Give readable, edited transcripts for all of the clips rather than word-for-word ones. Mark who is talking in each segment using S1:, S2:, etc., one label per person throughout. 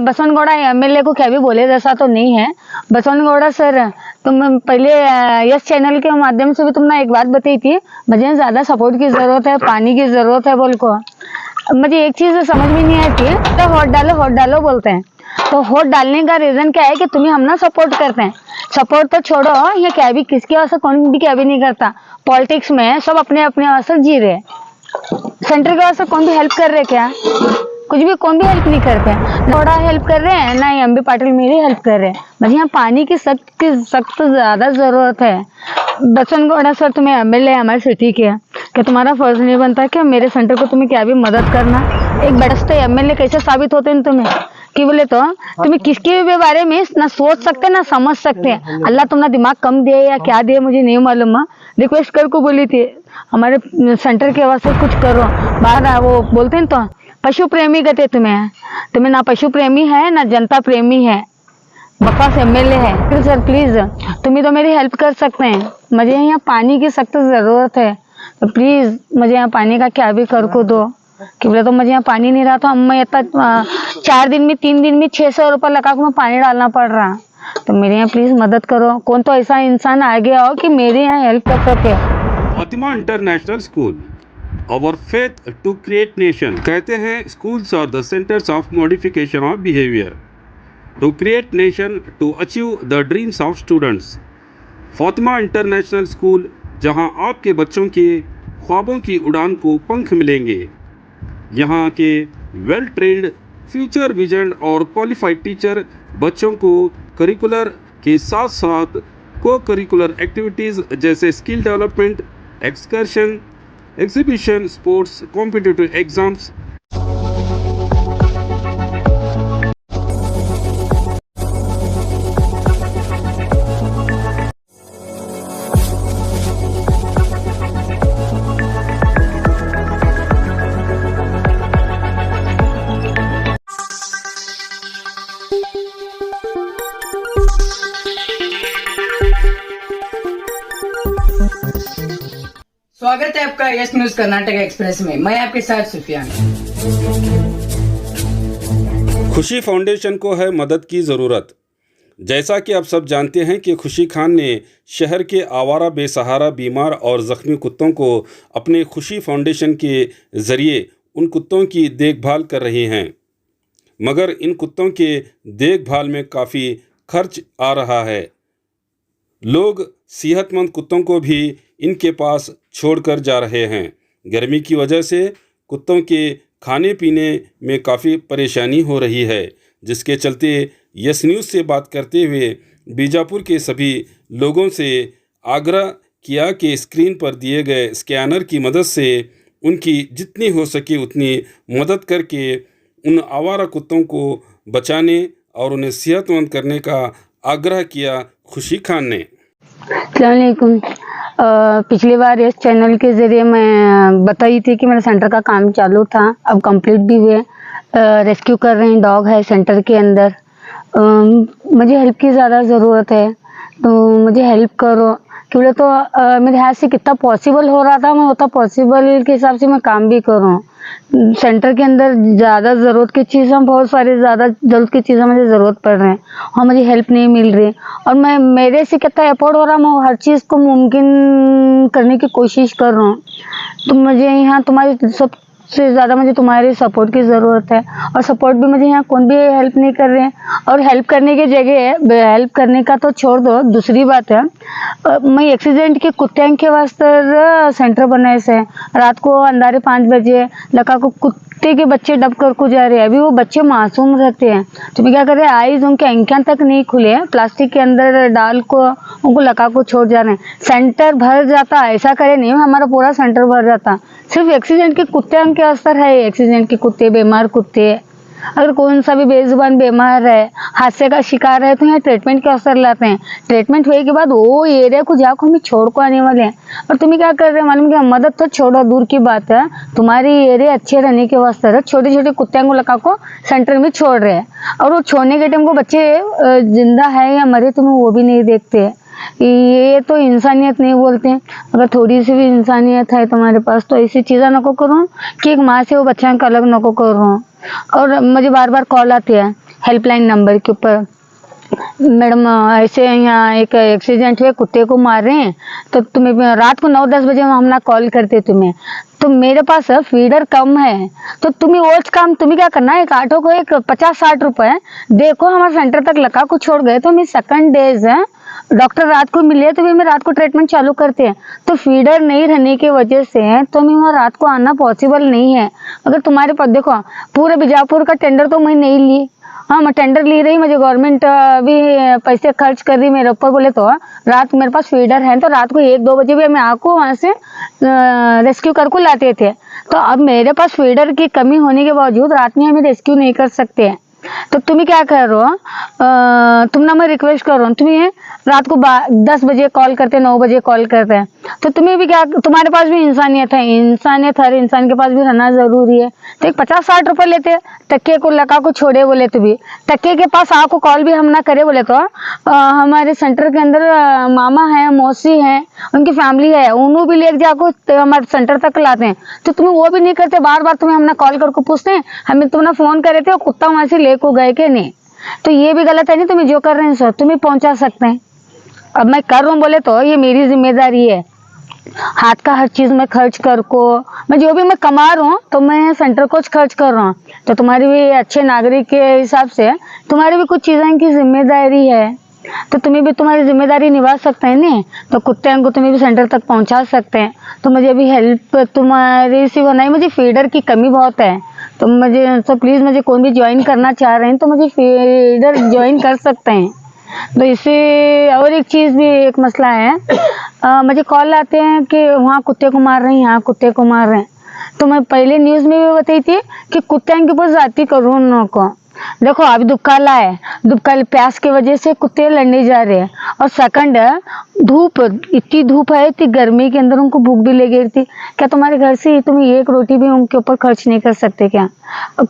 S1: बसवनगौड़ा MLA को क्या भी बोले जैसा तो नहीं है। बसवनगौड़ा सर, तुम पहले यस चैनल के माध्यम से भी तुमने एक बात बताई थी, मुझे ज़्यादा सपोर्ट की ज़रूरत है, पानी की ज़रूरत है बोल को। मुझे एक चीज़ समझ में नहीं आती, तो वोट डालो बोलते हैं। तो वोट डालने का रीज़न क्या है कि तुम्हें हम ना सपोर्ट करते हैं। सपोर्ट तो छोड़ो, ये क्या भी किसके वास्ते कौन भी क्या भी नहीं करता। पॉलिटिक्स में सब अपने अपने वास्ते जी रहे, सेंटर के वास्ते कौन भी हेल्प कर रहे क्या? कुछ भी कौन भी हेल्प नहीं करते हैं। थोड़ा हेल्प कर रहे हैं ना, एमबी पाटिल मेरी हेल्प कर रहे हैं। मुझे यहाँ पानी की सख्त ज़्यादा ज़रूरत है। बसवनगौड़ा सर, तुम्हें एमएलए हमारी सिटी के, कि तुम्हारा फर्ज नहीं बनता कि मेरे सेंटर को तुम्हें क्या भी मदद करना। एक बेस्ट एमएलए कैसे साबित होते हैं तुम्हें कि बोले तो तुम्हें किसके भी बारे में ना सोच सकते ना समझ सकते। अल्लाह तुमने दिमाग कम दिए या क्या दिए मुझे नहीं मालूम। रिक्वेस्ट कर को बोली थी हमारे सेंटर के वास्ते कुछ करो। बाहर वो बोलते हैं तो पशु प्रेमी कहते तुम्हें ना पशु प्रेमी है ना जनता प्रेमी है, बकवास एमएलए है। सर प्लीज तुम्हें तो मेरी हेल्प कर सकते हैं। मुझे यहाँ पानी की सख्त ज़रूरत है, तो प्लीज़ मुझे यहाँ पानी का क्या भी कर को दो। कि बोले तो मुझे यहाँ पानी नहीं रहा, तो मैं इतना 4 दिन में 3 दिन में 600 रुपये लगा के मैं पानी डालना पड़ रहा। तो मेरे यहाँ प्लीज़ मदद करो। कौन तो ऐसा इंसान आगे आओ कि मेरे यहाँ हेल्प कर सके।
S2: Fatima international school, our faith to create nation. कहते हैं schools are the centres of modification of behaviour to create nation, to achieve the dreams of students. Fatima international school, जहां आपके बच्चों के ख्वाबों की उड़ान को पंख मिलेंगे। यहाँ के वेल ट्रेंड, फ्यूचर विजन और क्वालिफाइड टीचर बच्चों को करिकुलर के साथ साथ को करिकुलर एक्टिविटीज़ जैसे skill development, excursion, exhibition, sports, competitive exams.
S3: स्वागत है आपका यस न्यूज कर्नाटक एक्सप्रेस में। मैं आपके साथ सुफियान।
S2: खुशी फाउंडेशन को है मदद की ज़रूरत। जैसा कि आप सब जानते हैं कि खुशी खान ने शहर के आवारा, बेसहारा, बीमार और ज़ख्मी कुत्तों को अपने खुशी फाउंडेशन के ज़रिए उन कुत्तों की देखभाल कर रही हैं, मगर इन कुत्तों के देखभाल में काफ़ी खर्च आ रहा है। लोग सेहतमंद कुत्तों को भी इनके पास छोड़कर जा रहे हैं। गर्मी की वजह से कुत्तों के खाने पीने में काफ़ी परेशानी हो रही है, जिसके चलते यस न्यूज़ से बात करते हुए बीजापुर के सभी लोगों से आग्रह किया कि स्क्रीन पर दिए गए स्कैनर की मदद से उनकी जितनी हो सके उतनी मदद करके उन आवारा कुत्तों को बचाने और उन्हें सेहतमंद करने का आग्रह किया खुशी खान ने।
S1: अस्सलामुअलैकुम। पिछली बार इस चैनल के ज़रिए मैं बताई थी कि मेरे सेंटर का काम चालू था, अब कंप्लीट भी हुए। रेस्क्यू कर रहे हैं, डॉग है सेंटर के अंदर। मुझे हेल्प की ज़्यादा ज़रूरत है, तो मुझे हेल्प करो। क्योंकि तो मेरे हाथ से कितना पॉसिबल हो रहा था, मैं उतना पॉसिबल के हिसाब से मैं काम भी करूँ। सेंटर के अंदर ज़्यादा ज़रूरत की चीज़ें, बहुत सारी ज़्यादा ज़रूरत की चीज़ें मुझे ज़रूरत पड़ रही हैं और मुझे हेल्प नहीं मिल रही। और मैं मेरे से कितना एफर्ट हो रहा, मैं हर चीज़ को मुमकिन करने की कोशिश कर रहा हूँ। तो मुझे यहाँ तुम्हारी सबसे ज़्यादा मुझे तुम्हारी सपोर्ट की ज़रूरत है, और सपोर्ट भी मुझे यहाँ कौन भी हेल्प नहीं कर रहे हैं। और हेल्प करने की जगह हेल्प करने का तो छोड़ दो, दूसरी बात है मैं एक्सीडेंट के कुत्ते के वास्ते सेंटर बनाए से रात को अंधारे 5 बजे लगा को कुत्ते के बच्चे डब कर को जा रहे हैं। अभी वो बच्चे मासूम रहते हैं, तो मैं क्या कर रहे हैं, आईज उनके आंखें तक नहीं खुले, प्लास्टिक के अंदर डाल को उनको लगा को छोड़ जा रहे हैं। सेंटर भर जाता, ऐसा करे नहीं हमारा पूरा सेंटर भर जाता। सिर्फ एक्सीडेंट के कुत्ते के असर है, एक्सीडेंट के कुत्ते, बीमार कुत्ते। अगर कौन सा भी बेजुबान बीमार है, हादसे का शिकार है, तो यहाँ ट्रीटमेंट के अवसर लाते हैं। ट्रीटमेंट हुए के बाद वो एरिया को जाकर हमें छोड़ को आने वाले हैं। और तुम्हें क्या कर रहे हैं मालूम, क्या मदद तो छोड़ो, दूर की बात है, तुम्हारी एरिया अच्छे रहने के वास्ते छोटे छोटे कुत्ते को लगा को सेंटर में छोड़ रहे हैं। और वो छोड़ने के टाइम को बच्चे जिंदा है या मरे तुम्हें वो भी नहीं देखते। ये तो इंसानियत नहीं बोलते। अगर थोड़ी सी भी इंसानियत है तुम्हारे पास, तो ऐसी चीज़ें नको करो कि एक माँ से वो बच्चा का अलग नको करो। और मुझे बार बार कॉल आती है हेल्पलाइन नंबर के ऊपर, मैडम ऐसे यहाँ एक एक्सीडेंट हुए, कुत्ते को मार रहे हैं, तो तुम्हें रात को 9-10 बजे हम ना कॉल करते तुम्हें, तो मेरे पास फीडर कम है, तो तुम्हें वो काम तुम्हें क्या करना है, एक ऑटो को एक 50-60 रुपए देखो, हमारे सेंटर तक लगा को छोड़ गए, तो मैं सेकंड डेज है डॉक्टर रात को मिले तो भी मैं रात को ट्रीटमेंट चालू करते हैं, तो फीडर नहीं रहने की वजह से तो मैं वहाँ रात को आना पॉसिबल नहीं है। अगर तुम्हारे पास देखो पूरे बीजापुर का टेंडर तो मैं नहीं ली, हाँ मैं टेंडर ली रही, मुझे गवर्नमेंट भी पैसे खर्च कर रही मेरे ऊपर, बोले तो रात मेरे पास फीडर है, तो रात को 1-2 बजे भी मैं आपको वहाँ से रेस्क्यू कर को लाते थे, तो अब मेरे पास फीडर की कमी होने के बावजूद रात में हमें रेस्क्यू नहीं कर सकते हैं। तो तुम्हें क्या कर रहे हो, तुम ना मैं रिक्वेस्ट कर रहा हूँ, तुम्हें रात को 10 बजे कॉल करते, 9 बजे कॉल करते हैं, तो तुम्हें भी क्या, तुम्हारे पास भी इंसानियत है, इंसानियत हर इंसान के पास भी रहना जरूरी है, तो एक 50-60 रुपए लेते, तक्के को लगा को छोड़े बोले तो भी, तक्के के पास आपको कॉल भी हम ना करे बोले तो हमारे सेंटर के अंदर मामा है, मौसी है, उनकी फैमिली है, उन्होंने भी ले जाको हमारे सेंटर तक लाते हैं, तो तुम्हें वो भी नहीं करते, बार बार तुम्हें हमने कॉल करके पूछते हैं, हमें तुमने फोन करे थे कुत्ता वहां से ले को गए कि नहीं, तो ये भी गलत है नहीं, तुम्हें जो कर रहे हैं सर तुम्हें पहुंचा सकते हैं। अब मैं कर रहा हूँ बोले तो ये मेरी जिम्मेदारी है, हाथ का हर चीज में खर्च कर को, मैं जो भी मैं कमा रहा हूँ तो मैं सेंटर को खर्च कर रहा हूँ, तो तुम्हारी भी अच्छे नागरिक के हिसाब से तुम्हारी भी कुछ चीज़ों की जिम्मेदारी है, तो तुम्हें भी तुम्हारी जिम्मेदारी निभा सकते हैं ना, तो कुत्ते को तुम्हें भी सेंटर तक पहुंचा सकते हैं, तो मुझे भी हेल्प तुम्हारी सी बनाई, मुझे फीडर की कमी बहुत है, तो मुझे तो प्लीज़ मुझे कौन भी ज्वाइन करना चाह रहे हैं तो मुझे फीडर ज्वाइन कर सकते हैं। तो इससे और एक चीज़ भी एक मसला है, मुझे कॉल आते हैं कि वहाँ कुत्ते को मार रहे हैं, यहाँ कुत्ते को मार रहे हैं, तो मैं पहले न्यूज़ में भी बताई थी कि कुत्ते के ऊपर जाती कानून को, देखो अभी दुबकाला है, दुबकाले प्यास की वजह से कुत्ते लड़ने जा रहे हैं, और सेकंड धूप, इतनी धूप है, इतनी गर्मी के अंदर उनको भूख भी लगी थी, क्या तुम्हारे घर से तुम एक रोटी भी उनके ऊपर खर्च नहीं कर सकते क्या,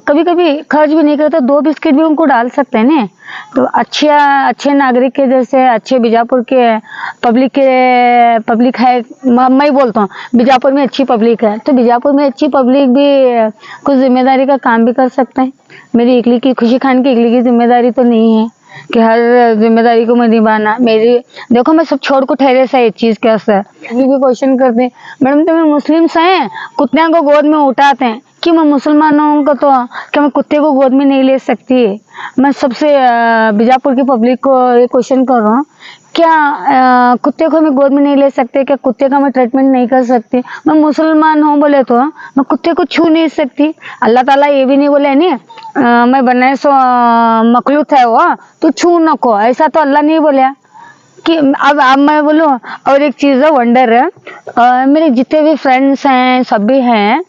S1: कभी कभी खर्च भी नहीं करते 2 बिस्किट भी उनको डाल सकते हैं ना, तो अच्छे नागरिक के जैसे अच्छे बीजापुर के पब्लिक है, मैं बोलता हूँ बीजापुर में अच्छी पब्लिक है, तो बीजापुर में अच्छी पब्लिक भी कुछ जिम्मेदारी का काम भी कर सकते हैं। मेरी इकली की खुशी खान की इकली की जिम्मेदारी तो नहीं है कि हर जिम्मेदारी को मैं निभाना, मेरी देखो मैं सब छोड़ को ठहरे सा एक चीज के असर भी क्वेश्चन करते हैं, मैडम तुम्हें मुस्लिम्स हैं कुत्तियों को गोद में उठाते हैं कि मैं मुसलमानों को तो क्या मैं कुत्ते को गोद में नहीं ले सकती, मैं सबसे बीजापुर की पब्लिक को ये क्वेश्चन कर रहा हूँ, क्या कुत्ते को मैं गोद में नहीं ले सकते, क्या कुत्ते का मैं ट्रीटमेंट नहीं कर सकती, मैं मुसलमान हूँ बोले तो मैं कुत्ते को छू नहीं सकती, अल्लाह ताला ये भी नहीं बोले नहीं मैं बनाए सो मखलूक है वो तो छू नको, ऐसा तो अल्लाह नहीं बोला कि अब मैं बोलूँ। और एक चीज़ है वंडर है, मेरे जितने भी फ्रेंड्स हैं सब भी हैं,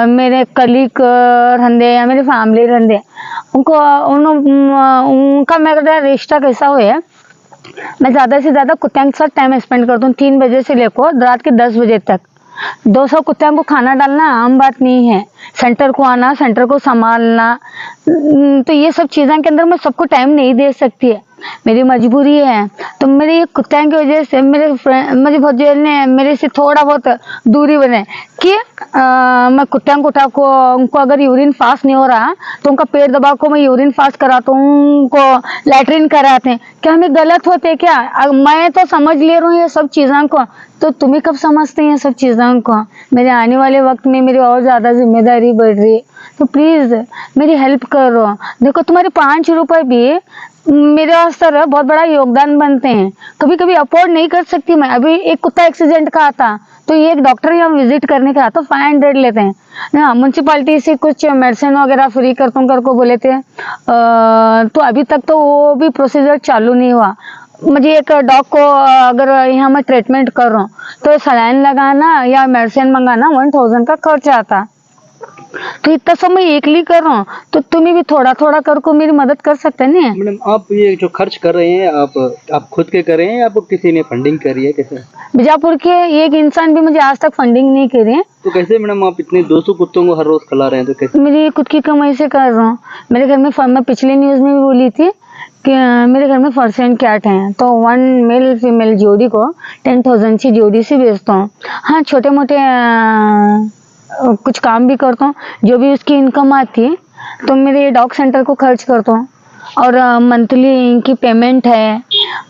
S1: मेरे कलीग रहंदे या मेरी फैमिली रहंदे, उनका मेरा रिश्ता कैसा हुआ है, मैं ज़्यादा से ज़्यादा कुत्तों के साथ टाइम स्पेंड करता हूँ, 3 बजे से लेकर रात के 10 बजे तक। 200 कुत्तों को खाना डालना आम बात नहीं है, सेंटर को आना, सेंटर को संभालना, तो ये सब चीज़ों के अंदर मैं सबको टाइम नहीं दे सकती है, मेरी मजबूरी है। तो मेरी कुत्तों की वजह से मुझे बहुत जो है मेरे से थोड़ा बहुत दूरी बने कि मैं कुत्तों को उठा को उनको अगर यूरिन पास नहीं हो रहा तो उनका पेट दबा को मैं यूरिन पास कराता हूँ, उनको लैट्रिन कराते हैं, क्या हमें गलत होते क्या? मैं तो समझ ले रहा हूँ ये सब चीज़ों को, तो तुम्हें कब समझते हैं ये सब चीज़ों को? मेरे आने वाले वक्त में मेरी और ज़्यादा जिम्मेदारी बढ़ रही है, तो प्लीज़ मेरी हेल्प करो। देखो तुम्हारे 5 रुपए भी मेरे वास्ते बहुत बड़ा योगदान बनते हैं, कभी कभी अफोर्ड नहीं कर सकती मैं। अभी एक कुत्ता एक्सीडेंट का आता तो ये एक डॉक्टर यहाँ विजिट करने का तो 500 लेते हैं ना, म्यूनसिपालिटी से कुछ मेडिसिन वगैरह फ्री कर को बोले थे, तो अभी तक तो वो भी प्रोसीजर चालू नहीं हुआ। मुझे एक डॉग को अगर यहाँ मैं ट्रीटमेंट कर रहा हूँ तो सलाइन लगाना या मेडिसिन मंगाना 1000 का खर्च आता, तो इतना सब मैं एकली कर रहा हूँ, तो तुम्हें भी थोड़ा थोड़ा करके मेरी मदद कर सकते हैं ना।
S4: मैडम आप ये जो खर्च कर रहे हैं आप खुद के कर रहे हैं या आपको किसी ने फंडिंग करी है, कैसे?
S1: बीजापुर के एक इंसान भी मुझे आज तक फंडिंग नहीं करी है।
S4: तो कैसे मैडम आप इतने 200 कुत्तों को हर रोज खिला रहे हैं, तो कैसे?
S1: मेरी खुद की कमाई से कर रहा हूँ। मेरे घर में मैं पिछले न्यूज में भी बोली थी कि मेरे घर में पर्शियन कैट हैं, तो 1 मेल फीमेल जोड़ी को 10,000 की जोड़ी से बेचता हूँ। हाँ छोटे मोटे कुछ काम भी करता हूँ, जो भी उसकी इनकम आती है तो मेरे डॉग सेंटर को खर्च करता हूँ। और मंथली इनकी पेमेंट है,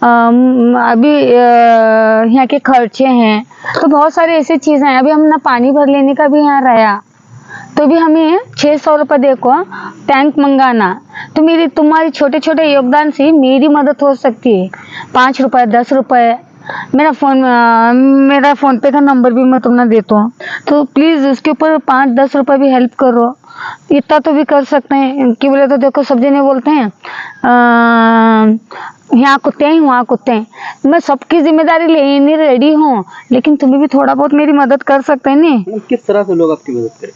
S1: अभी यहाँ के खर्चे हैं, तो बहुत सारे ऐसी चीज़ें हैं। अभी हम ना पानी भर लेने का भी यहाँ रहा, तो भी हमें 600 रुपये देखो टैंक मंगाना। तो मेरी तुम्हारी छोटे छोटे योगदान से मेरी मदद हो सकती है। 5 रुपये 10 रुपये मेरा फ़ोन पे का नंबर भी मैं तुम्हें देता हूँ, तो प्लीज़ इसके ऊपर 5-10 रुपये भी हेल्प करो। इतना तो भी कर सकते हैं कि बोले तो देखो सब जने बोलते हैं यहाँ कुत्ते हैं वहाँ कुत्ते हैं। मैं सबकी जिम्मेदारी लेने रेडी हूँ, लेकिन तुम्हें भी थोड़ा बहुत मेरी मदद कर सकते हैं नहीं?
S4: किस तरह से लोग आपकी मदद करें?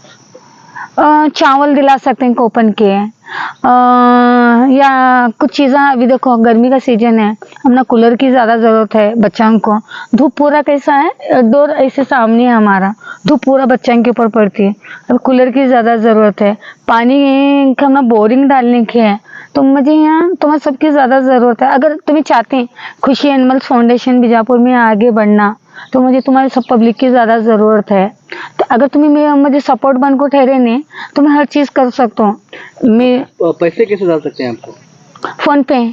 S1: चावल दिला सकते हैं कूपन के, या कुछ चीज़ें। अभी देखो गर्मी का सीजन है, हमने कूलर की ज़्यादा ज़रूरत है बच्चों को। धूप पूरा कैसा है, डोर ऐसे सामने है हमारा, धूप पूरा बच्चों के ऊपर पड़ती है। अब कूलर की ज़्यादा ज़रूरत है, पानी का हमने बोरिंग डालने की है। तो मुझे यहाँ तुम्हें सबकी ज़्यादा ज़रूरत है। अगर तुम्हें चाहते हैं खुशी एनिमल्स फाउंडेशन बीजापुर में आगे बढ़ना, तो मुझे तुम्हारी सब पब्लिक की ज़्यादा ज़रूरत है। तो अगर तुम्हें मुझे सपोर्ट बन को ठहरे नहीं, तो मैं हर चीज़ कर सकता हूँ। मैं
S4: पैसे कैसे डाल सकते हैं आपको?
S1: फ़ोन पे।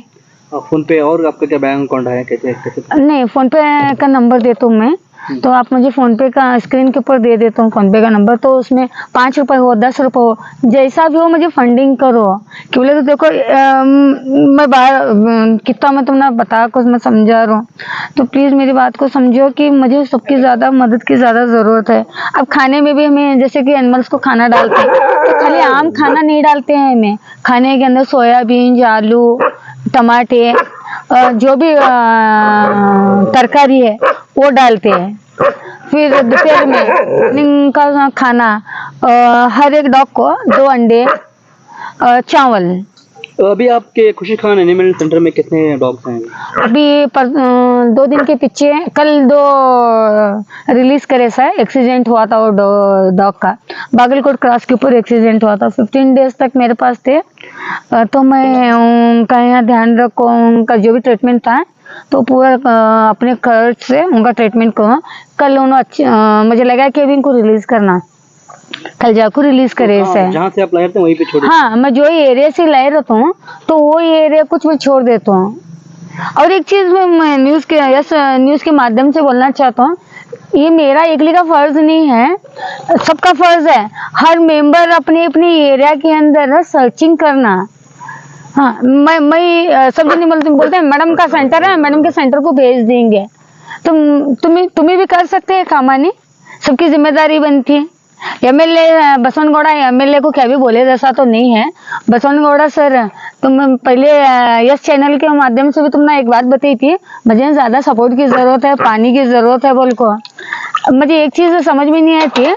S4: फोन पे, और आपका क्या बैंक अकाउंट है, कैसे कैसे?
S1: नहीं, फ़ोन पे का नंबर देता हूँ मैं, तो आप मुझे फ़ोन पे का स्क्रीन के ऊपर दे देता हूँ फ़ोन पे का नंबर। तो उसमें 5 रुपये हो 10 रुपये हो, जैसा भी हो मुझे फंडिंग करो। कि बोले तो देखो मैं बाहर कितना मैं तुम्हें बता कुछ मैं समझा रहा हूँ, तो प्लीज़ मेरी बात को समझो कि मुझे सबकी ज़्यादा मदद की ज़्यादा ज़रूरत है। अब खाने में भी हमें जैसे कि एनिमल्स को खाना डालते हैं, तो खाली आम खाना नहीं डालते हैं, हमें खाने के अंदर सोयाबीन, आलू, टमाटे, जो भी तरकारी है वो डालते हैं। फिर दोपहर में इनका खाना, हर एक डॉग को 2 अंडे, चावल।
S4: अभी आपके खुशी खान एनिमल सेंटर में कितने डॉग्स हैं?
S1: अभी 2 दिन के पीछे कल 2 रिलीज करे सर, एक्सीडेंट हुआ था वो डॉग का, बागलकोट क्रॉस के ऊपर एक्सीडेंट हुआ था। 15 डेज तक मेरे पास थे, तो मैं उनका यहाँ ध्यान रखो, उनका जो भी ट्रीटमेंट था तो पूरा अपने खर्च से उनका ट्रीटमेंट करो। कल उन्होंने मुझे लगा कि अभी इनको रिलीज करना, कल जाकर रिलीज करे इसे।
S4: जहाँ से आप लाए थे वहीं पे छोड़?
S1: हाँ, मैं जो एरिया से ला रहता हूँ तो वो एरिया कुछ मैं छोड़ देता हूँ। और एक चीज मैं न्यूज़ के माध्यम से बोलना चाहता हूँ, ये मेरा एकली का फर्ज नहीं है, सबका फर्ज है। हर मेंबर अपने अपने एरिया के अंदर सर्चिंग करना। हाँ, मैं सब जने बोलते हैं मैडम का सेंटर है, मैडम के सेंटर को भेज देंगे। तुम्हें भी कर सकते हैं कामानी, सबकी जिम्मेदारी बनती है। एमएलए बसवनगौड़ा एमएलए को क्या भी बोले जैसा तो नहीं है। बसवनगौड़ा सर, तुम पहले यस चैनल के माध्यम से भी तुमने एक बात बताई थी, मुझे ज़्यादा सपोर्ट की ज़रूरत है, पानी की ज़रूरत है बोल को। मुझे एक चीज़ समझ में नहीं आती है,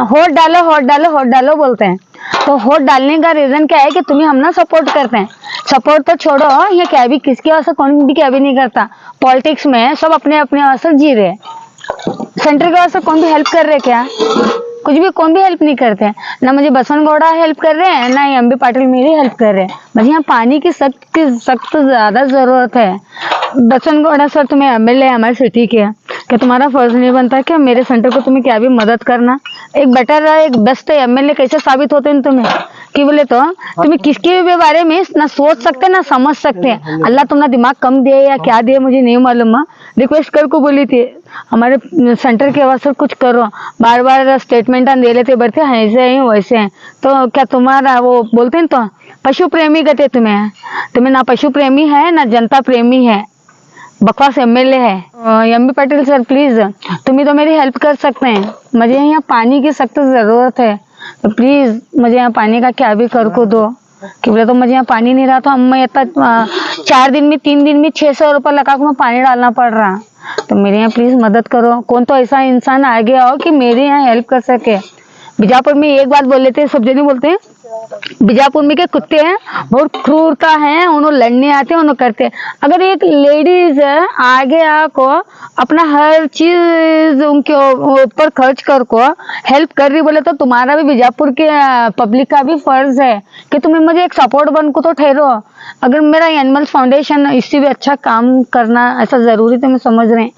S1: वोट डालो बोलते हैं। तो वोट डालने का रीज़न क्या है कि तुम्हें हम ना सपोर्ट करते हैं। सपोर्ट तो छोड़ो, ये क्या भी किसकी वजह से कौन भी क्या भी नहीं करता। पॉलिटिक्स में सब अपने अपने वजह से जी रहे, सेंटर की वजह से कौन भी हेल्प कर रहे क्या? कुछ भी कौन भी हेल्प नहीं करते हैं। ना मुझे बसवनगौड़ा हेल्प कर रहे हैं, ना एमबी पाटिल मेरी हेल्प कर रहे हैं। मुझे यहाँ पानी की सख्त ज़्यादा ज़रूरत है। बसवनगौड़ा सर, तुम्हें एमएलए हमारी सिटी के, क्या तुम्हारा फर्ज नहीं बनता कि मेरे सेंटर को तुम्हें क्या भी मदद करना? एक बेटर एक बेस्ट एमएलए कैसे साबित होते हैं तुम्हें कि बोले तो तुम्हें किसके भी बारे में ना सोच सकते ना समझ सकते। अल्लाह तुमने दिमाग कम दिए या क्या दिए मुझे नहीं मालूम। रिक्वेस्ट कर को बोली थी हमारे सेंटर के वास्ते कुछ करो, बार बार स्टेटमेंट दे लेते बढ़ते हैं ऐसे हैं वैसे हैं। तो क्या तुम्हारा वो बोलते हैं तो पशु प्रेमी कहते तुम्हें ना पशु प्रेमी है ना जनता प्रेमी है, बकवास एमएलए है। एमबी पाटिल सर प्लीज़, तुम्हें तो मेरी हेल्प कर सकते हैं। मुझे यहाँ पानी की सख्त ज़रूरत है, तो प्लीज़ मुझे यहाँ पानी का क्या भी कर को दो। कि बोले तो मुझे यहाँ पानी नहीं रहा, तो मैं इतना 4 दिन में 3 दिन में 600 रुपये लगा के मैं पानी डालना पड़ रहा। तो मेरे यहाँ प्लीज़ मदद करो। कौन तो ऐसा इंसान आगे आओ कि मेरे यहाँ हेल्प कर सके। बीजापुर में एक बात बोल लेते हैं, सब जने बोलते हैं बीजापुर में के कुत्ते हैं बहुत क्रूरता है, उन्होंने लड़ने आते हैं, उन्होंने करते हैं। अगर एक लेडीज आगे आको अपना हर चीज उनके ऊपर खर्च कर को हेल्प कर रही बोले, तो तुम्हारा भी बीजापुर के पब्लिक का भी फर्ज है कि तुम्हें मुझे एक सपोर्ट बन को तो ठहरो। अगर मेरा एनिमल्स फाउंडेशन इससे भी अच्छा काम करना ऐसा ज़रूरी तो मैं समझ रहे हैं,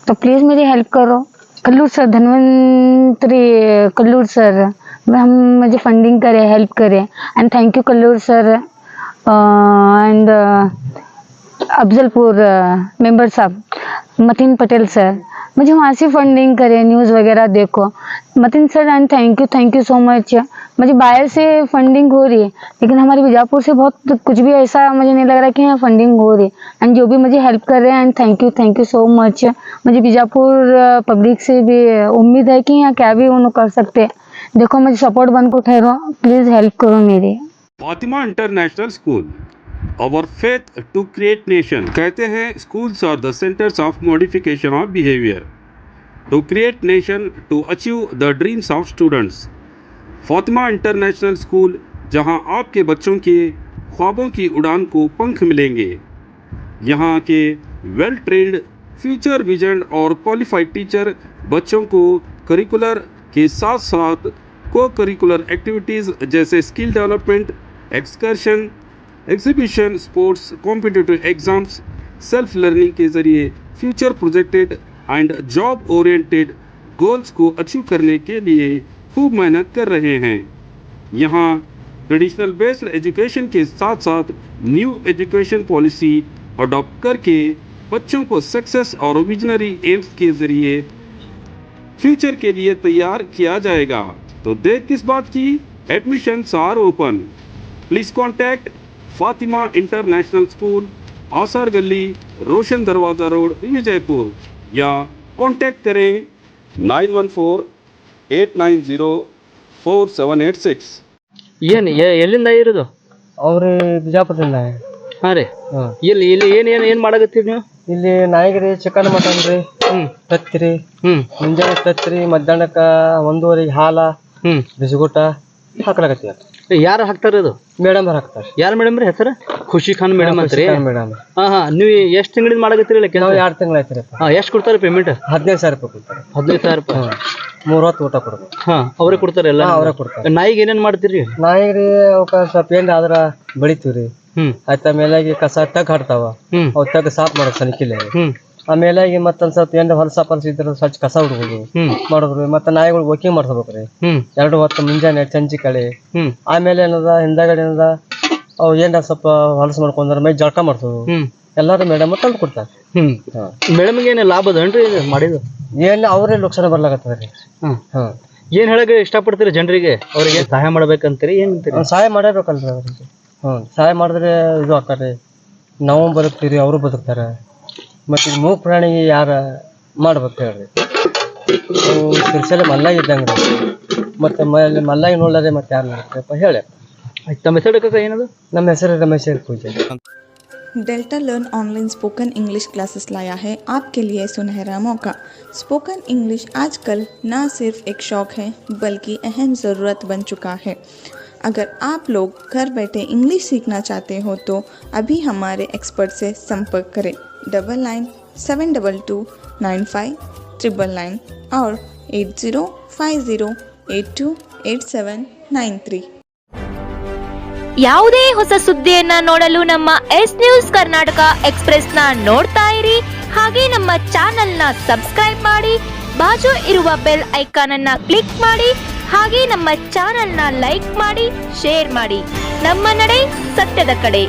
S1: तो प्लीज़ मेरी हेल्प करो। कल्लूर सर, धन्वंतरी कल्लूर सर, हम मुझे फंडिंग करे, हेल्प करे। And thank you Kallur sir, and Afzalpur member साहब मतीन पटेल सर, मुझे वहाँ से फंडिंग करे, न्यूज़ वगैरह देखो। Mateen sir and thank you so much. मुझे बाहर से फंडिंग हो रही है, लेकिन हमारे बीजापुर से बहुत कुछ भी ऐसा मुझे नहीं लग रहा कि यहाँ फंडिंग हो रही है। एंड जो भी मुझे हेल्प कर रहे हैं and thank you so much. मुझे बीजापुर पब्लिक से भी उम्मीद है कि यहाँ क्या भी उन्होंने कर सकते हैं। देखो मुझे सपोर्ट बन को ठहरो, प्लीज़ हेल्प करो मेरी।
S2: Fatima international school, our faith to create nation. कहते हैं schools are the centres of modification of behaviour to create nation, to achieve the dreams of students. Fatima international school, जहां आपके बच्चों के ख्वाबों की उड़ान को पंख मिलेंगे। यहाँ के वेल ट्रेन्ड, फ्यूचर विजन और क्वालिफाइड टीचर बच्चों को करिकुलर के साथ साथ को करिकुलर एक्टिविटीज़ जैसे skill development, excursion, exhibition, sports, competitive exams, self learning के ज़रिए future projected and job oriented goals को अचीव करने के लिए खूब मेहनत कर रहे हैं। यहाँ ट्रेडिशनल बेस्ड एजुकेशन के साथ साथ न्यू एजुकेशन पॉलिसी अडॉप्ट करके बच्चों को सक्सेस और विजनरी एम्स के ज़रिए फ्यूचर के लिए तैयार किया जाएगा। तो देर किस बात की, admissions are open. Please contact Fatima international school, Asar Gali, रोशन दरवाज़ा रोड, विजयपुर, या कॉन्टैक्ट करें 9148904786।
S5: ಏನು ಎಲ್ಲಿಂದ ಇರೋದು?
S6: ಅವ್ರು ಬಿಜಾಪುರದಿಂದ.
S5: ಹಾಂ ರೀ.
S6: ಹಾಂ.
S5: ಇಲ್ಲಿ ಇಲ್ಲಿ ಏನು ಮಾಡಕತ್ತೀರಿ ನೀವು?
S6: ಇಲ್ಲಿ ನಾಯಿಗೆ ರೀ ಚಿಕನ್ ಮಟನ್ ರೀ, ತತ್ತಿ ರೀ, ಮುಂಜಾನೆ ತತ್ತಿ ರೀ, ಮಧ್ಯಾಹ್ನಕ್ಕೆ 1:30 ಹಾಲ, ಬಿಸ್ಕುಟ ಹಾಕ್ಲಾಕತ್ತೀವಿ.
S5: ಯಾರು ಹಾಕ್ತಾರೆ ಅದು?
S6: ಮೇಡಮ್ ಹಾಕ್ತಾರೆ.
S5: ಯಾರು ಮೇಡಮ್ ರೀ ಹೆಸರು? ಖುಷಿ ಖಾನ್ ಮೇಡಮ್ ಅಂತ ರೀ.
S6: ಮೇಡಮ್.
S5: ಹಾಂ. ನೀವು ಎಷ್ಟು ತಿಂಗಳಿಂದ ಮಾಡಕತ್ತೀರಿ?
S6: ನಾವು 2 ತಿಂಗಳು ಆಯ್ತು ರೀ.
S5: ಎಷ್ಟು ಕೊಡ್ತಾರೆ ಪೇಮೆಂಟ್?
S6: 15,000 ರೂಪಾಯಿ ಕೊಡ್ತಾರೆ.
S5: 15,000 ರೂಪಾಯಿ.
S6: 3 ಹೊತ್ತು ಊಟ ಕೊಡ್ಬೇಕು.
S5: ಅವರೇ ಕೊಡ್ತಾರೆ ಎಲ್ಲ?
S6: ಅವರೇ ಕೊಡ್ತಾರೆ.
S5: ನಾಯಿಗೆ ಏನೇನು ಮಾಡ್ತೀರಿ?
S6: ನಾಯಿಗೆ ರೀ ಅವಕ್ಕೆ ಸ್ವಲ್ಪ ಏನ್ರ ಆದ್ರ ಬಳಿತೀವಿ ರೀ. ಆಯ್ತು. ಆಮೇಲೆ ಕಸ ಟಗ್ ಹಾಡ್ತಾವ, ಅವು ಟಗ್ ಸಾಫ್ ಮಾಡೋದು ಸನಿಕಿಲ್ಲ. ಆಮೇಲೆ ಮತ್ತೊಂದ್ ಸ್ವಲ್ಪ ಏನ್ರ ಹೊಲಸ ಇದ್ರ ಸ್ವಚ್ಛ ಕಸ ಹುಡುಗುದು ಮಾಡೋದ್ರಿ. ಮತ್ತೆ ನಾಯಿಗಳು ವಾಕಿಂಗ್ ಮಾಡ್ಸ್ಬೇಕ್ರಿ 2 ಹೊತ್ತು, ಮುಂಜಾನೆ ಸಂಜೆ ಕಳೆ. ಆಮೇಲೆ ಏನದ ಹಿಂದಗಡೆ ಏನದ ಅವು ಏನ್ರ ಸ್ವಲ್ಪ ಹೊಲಸ ಮಾಡ್ಕೊಂಡ್ರ ಮೈ ಜಳಕ ಮಾಡ್ಸೋದು ಎಲ್ಲಾರು ಮೇಡಮ್ ತಂದು ಕೊಡ್ತಾರೆ.
S5: ಮೇಡಮ್ಗೆ ಏನು ಲಾಭ ಅದೇನ್ರಿ ಮಾಡಿದ್ದು?
S6: ಏನ್ ಅವ್ರೇ ಲಕ್ಷಣ ಬರ್ಲಾಗತ್ತದ್ರಿ.
S5: ಏನ್ ಹೇಳಕ್ಕೆ ಇಷ್ಟಪಡ್ತೀರಿ ಜನರಿಗೆ? ಅವ್ರಿಗೆ ಸಹಾಯ ಮಾಡ್ಬೇಕಂತೀರಿ? ಏನಂತೀರಿ?
S6: ಸಹಾಯ ಮಾಡಬೇಕಲ್ರಿ ಅವ್ರಿಗೆ. ಸಹಾಯ ಮಾಡಿದ್ರೆ ಇದು ಆಕಾರಿ, ನಾವು ಬದುಕ್ತೀರಿ, ಅವರು ಬದುಕ್ತಾರೆ. ಮತ್ತೆ ಈಗ ಮೂಕ್ ಪ್ರಾಣಿಗೆ ಯಾರ ಮಾಡ್ಬೇಕು ಹೇಳ್ರಿ? ತಿರ್ಸಲೆ ಮಲ್ಲಾಗಿ ಇದ್ದಂಗೆ ಮತ್ತೆ ಮಲ್ಲಾಗಿ ನೋಡ್ಲಾರೆ ಮತ್ತೆ ಯಾರು ಮಾಡ್ತಾರಪ್ಪ ಹೇಳಿ.
S5: ತಮ್ಮ ಹೆಸರು ಏನದು?
S6: ನಮ್ಮ ಹೆಸರು ರಮೇಶ್ ಪೂಜೆ.
S7: Delta learn online spoken English classes लाया है आपके लिए सुनहरा मौका। स्पोकन इंग्लिश आजकल न सिर्फ एक शौक है बल्कि अहम ज़रूरत बन चुका है। अगर आप लोग घर बैठे इंग्लिश सीखना चाहते हो तो अभी हमारे एक्सपर्ट से संपर्क करें 9972295999 और 8050828793।
S8: ಯಾವುದೇ ಹೊಸ ಸುದ್ದಿಯನ್ನ ನೋಡಲು ನಮ್ಮ ಎಸ್ ನ್ಯೂಸ್ ಕರ್ನಾಟಕ ಎಕ್ಸ್‌ಪ್ರೆಸ್ನ ನೋಡ್ತಾ ಇರಿ. ಹಾಗೆ ನಮ್ಮ ಚಾನೆಲ್ನ ಸಬ್ಸ್ಕ್ರೈಬ್ ಮಾಡಿ, ಬಾಜು ಇರುವ ಬೆಲ್ ಐಕಾನ್ ಅನ್ನ ಕ್ಲಿಕ್ ಮಾಡಿ. ಹಾಗೆ ನಮ್ಮ ಚಾನೆಲ್ನ ಲೈಕ್ ಮಾಡಿ, ಶೇರ್ ಮಾಡಿ. ನಮ್ಮ ನಡೆ ಸತ್ಯದ ಕಡೆ.